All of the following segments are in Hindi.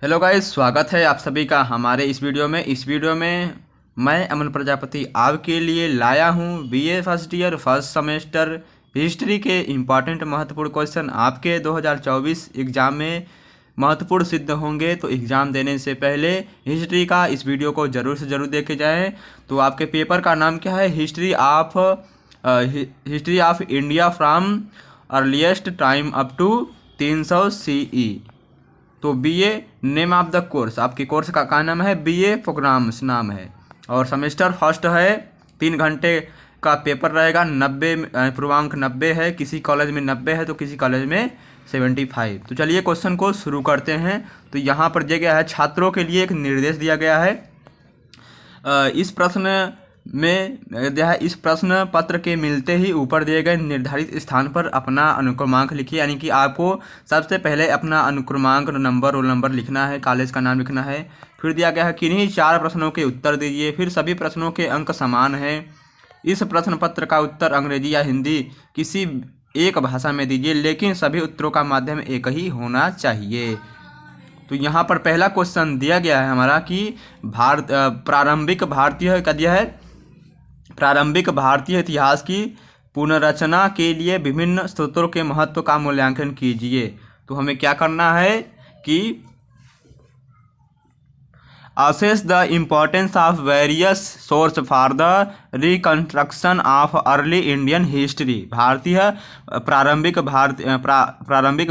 हेलो गाइस, स्वागत है आप सभी का हमारे इस वीडियो में मैं अमन प्रजापति आपके लिए लाया हूं BA first year first semester history के इम्पॉर्टेंट महत्वपूर्ण क्वेश्चन आपके 2024 एग्ज़ाम में महत्वपूर्ण सिद्ध होंगे। तो एग्ज़ाम देने से पहले हिस्ट्री का इस वीडियो को ज़रूर से ज़रूर देखे जाएं। तो आपके पेपर का नाम क्या है? History of India from earliest time up to 300 CE। तो BA name of the course, आपके कोर्स का नाम है बीए प्रोग्राम्स नाम है, और सेमेस्टर फर्स्ट है। 3 घंटे का पेपर रहेगा। 90 पूर्वांक 90 है, किसी कॉलेज में 90 है तो किसी कॉलेज में 75। तो चलिए क्वेश्चन को शुरू करते हैं। तो यहाँ पर दिया गया है, छात्रों के लिए एक निर्देश दिया गया है। इस प्रश्न पत्र के मिलते ही ऊपर दिए गए निर्धारित स्थान पर अपना अनुक्रमांक लिखिए। यानी कि आपको सबसे पहले अपना अनुक्रमांक, नंबर, रोल नंबर लिखना है, कॉलेज का नाम लिखना है। फिर दिया गया है किन्हीं 4 प्रश्नों के उत्तर दीजिए। फिर सभी प्रश्नों के अंक समान हैं। इस प्रश्न पत्र का उत्तर अंग्रेजी या हिंदी किसी एक भाषा में दीजिए, लेकिन सभी उत्तरों का माध्यम एक ही होना चाहिए। तो यहाँ पर पहला क्वेश्चन दिया गया है हमारा कि प्रारंभिक भारतीय इतिहास की पुनर्रचना के लिए विभिन्न स्रोतों के महत्व का मूल्यांकन कीजिए। तो हमें क्या करना है कि assess the importance of various source for the reconstruction of early Indian history। प्रारंभिक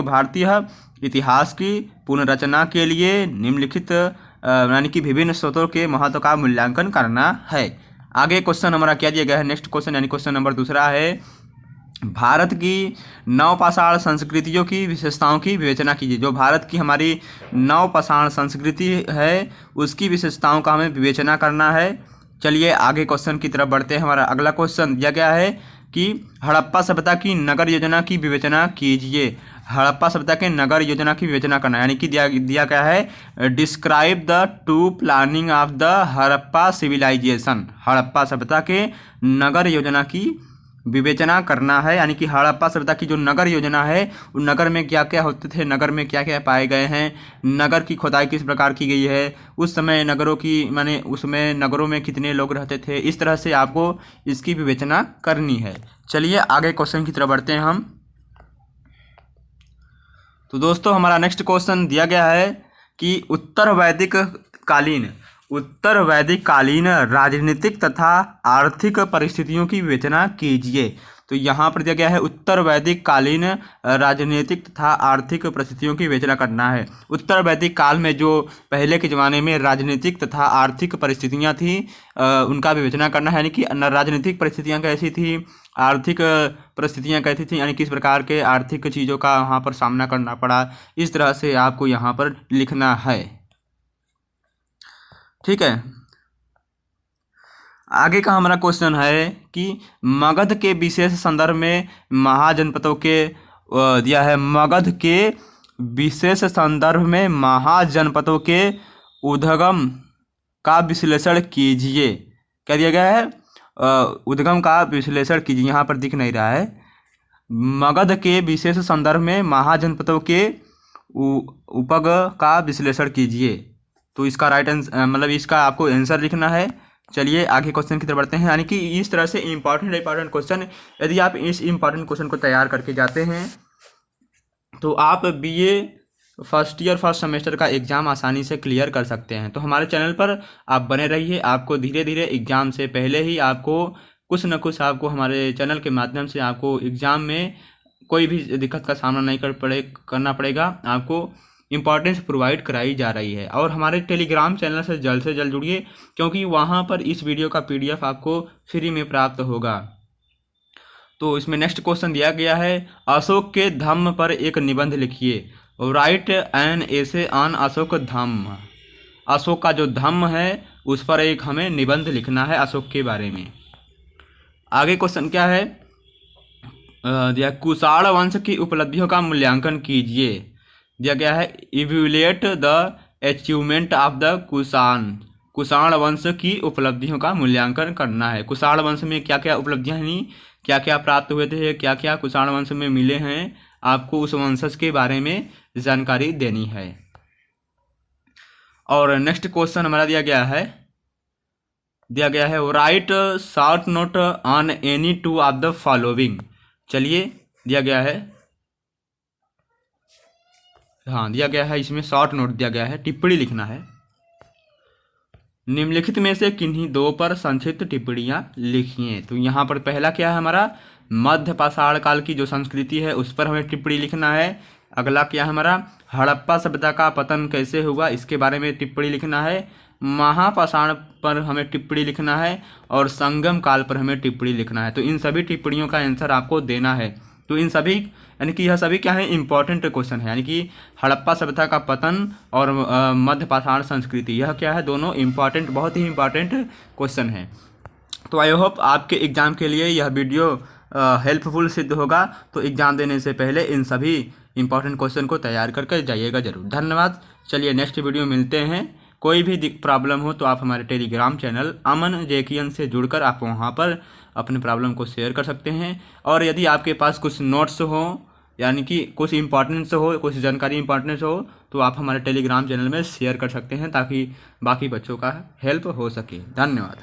भारतीय इतिहास की पुनर्रचना के लिए निम्नलिखित यानी कि विभिन्न स्रोतों के महत्व का मूल्यांकन करना है। आगे क्वेश्चन हमारा क्या दिया गया है? नेक्स्ट क्वेश्चन यानी क्वेश्चन नंबर दूसरा है, भारत की नवपाषाण संस्कृतियों की विशेषताओं की विवेचना कीजिए। जो भारत की हमारी नवपाषाण संस्कृति है उसकी विशेषताओं का हमें विवेचना करना है। चलिए आगे क्वेश्चन की तरफ बढ़ते हैं। हमारा अगला क्वेश्चन दिया गया है कि हड़प्पा सभ्यता की नगर योजना की विवेचना कीजिए। हड़प्पा सभ्यता के नगर योजना की विवेचना करना, यानी कि दिया गया है describe the to planning of the Harappa civilisation. Harappa सभ्यता के नगर योजना की विवेचना करना है। यानी कि हड़प्पा सभ्यता की जो नगर योजना है उन नगर में क्या क्या होते थे, नगर में क्या क्या पाए गए हैं, नगर की खोदाई किस प्रकार की गई है, उस समय नगरों की माने उसमें नगरों में कितने लोग रहते थे, इस तरह से आपको इसकी विवेचना करनी है। चलिए आगे क्वेश्चन की तरफ बढ़ते हैं हम। तो दोस्तों हमारा नेक्स्ट क्वेश्चन दिया गया है कि उत्तर वैदिक कालीन राजनीतिक तथा आर्थिक परिस्थितियों की विवेचना कीजिए। तो यहाँ पर दिया गया है उत्तर वैदिक कालीन राजनीतिक तथा आर्थिक परिस्थितियों की विवेचना करना है। उत्तर वैदिक काल में जो पहले के ज़माने में राजनीतिक तथा आर्थिक परिस्थितियाँ थी उनका विवेचना करना है। यानी कि राजनीतिक परिस्थितियाँ कैसी थी, आर्थिक परिस्थितियाँ कैसी थी, यानी किस प्रकार के आर्थिक चीज़ों का वहाँ पर सामना करना पड़ा, इस तरह से आपको यहाँ पर लिखना है। ठीक है। आगे का हमारा क्वेश्चन है कि मगध के विशेष संदर्भ में महाजनपदों के दिया है। मगध के विशेष संदर्भ में महाजनपदों के उद्गम का विश्लेषण कीजिए। क्या दिया गया है? उद्गम का विश्लेषण कीजिए। यहाँ पर दिख नहीं रहा है। मगध के विशेष संदर्भ में महाजनपदों के उपग का विश्लेषण कीजिए। तो इसका राइट आंसर मतलब इसका आपको आंसर लिखना है। चलिए आगे क्वेश्चन की तरफ बढ़ते हैं। यानी कि इस तरह से इम्पॉर्टेंट क्वेश्चन, यदि आप इस इम्पॉर्टेंट क्वेश्चन को तैयार करके जाते हैं तो आप BA first year first semester का एग्ज़ाम आसानी से क्लियर कर सकते हैं। तो हमारे चैनल पर आप बने रहिए। आपको धीरे धीरे एग्ज़ाम से पहले ही आपको कुछ न कुछ आपको हमारे चैनल के माध्यम से आपको एग्ज़ाम में कोई भी दिक्कत का सामना नहीं करना पड़ेगा। आपको इम्पॉर्टेंस प्रोवाइड कराई जा रही है। और हमारे टेलीग्राम चैनल से जल्द जुड़िए, क्योंकि वहाँ पर इस वीडियो का PDF आपको फ्री में प्राप्त होगा। तो इसमें नेक्स्ट क्वेश्चन दिया गया है, अशोक के धम्म पर एक निबंध लिखिए। Write an essay on Ashoka Dhamma. Ashoka का जो धम्म है उस पर एक हमें निबंध लिखना है अशोक के बारे में। आगे क्वेश्चन क्या है? कुषाण वंश की उपलब्धियों का मूल्यांकन कीजिए। दिया गया है evaluate the achievement of the Kushan वंश की उपलब्धियों का मूल्यांकन करना है। कुषाण वंश में क्या क्या उपलब्धियां हैं, क्या क्या प्राप्त हुए थे, क्या क्या कुषाण वंश में मिले हैं, आपको उस वंशज के बारे में जानकारी देनी है। और नेक्स्ट क्वेश्चन हमारा दिया गया है right short note on any two of the following. चलिए दिया गया है, हाँ दिया गया है, इसमें शॉर्ट नोट दिया गया है, टिप्पणी लिखना है। निम्नलिखित में से किन्हीं दो पर संक्षिप्त टिप्पणियां लिखिए। तो यहाँ पर पहला क्या है हमारा, मध्य पाषाण काल की जो संस्कृति है उस पर हमें टिप्पणी लिखना है। अगला क्या है हमारा, हड़प्पा सभ्यता का पतन कैसे हुआ इसके बारे में टिप्पणी लिखना है। महापाषाण पर हमें टिप्पणी लिखना है और संगम काल पर हमें टिप्पणी लिखना है। तो इन सभी टिप्पणियों का आंसर आपको देना है। तो इन सभी यानी कि यह सभी क्या है, इंपॉर्टेंट क्वेश्चन है, यानी कि हड़प्पा सभ्यता का पतन और मध्य पाषाण संस्कृति, यह क्या है, दोनों इंपॉर्टेंट, बहुत ही इंपॉर्टेंट क्वेश्चन है। तो आई होप आपके एग्ज़ाम के लिए यह वीडियो हेल्पफुल सिद्ध होगा। तो एग्ज़ाम देने से पहले इन सभी इंपॉर्टेंट क्वेश्चन को तैयार करके जाइएगा जरूर। धन्यवाद। चलिए नेक्स्ट वीडियो मिलते हैं। कोई भी प्रॉब्लम हो तो आप हमारे टेलीग्राम चैनल अमन जेकियन से जुड़कर आप वहाँ पर अपने प्रॉब्लम को शेयर कर सकते हैं। और यदि आपके पास कुछ नोट्स हो, यानी कि कुछ इंपॉर्टेंस हो, कुछ जानकारी इंपॉर्टेंस हो, तो आप हमारे टेलीग्राम चैनल में शेयर कर सकते हैं ताकि बाकी बच्चों का हेल्प हो सके। धन्यवाद।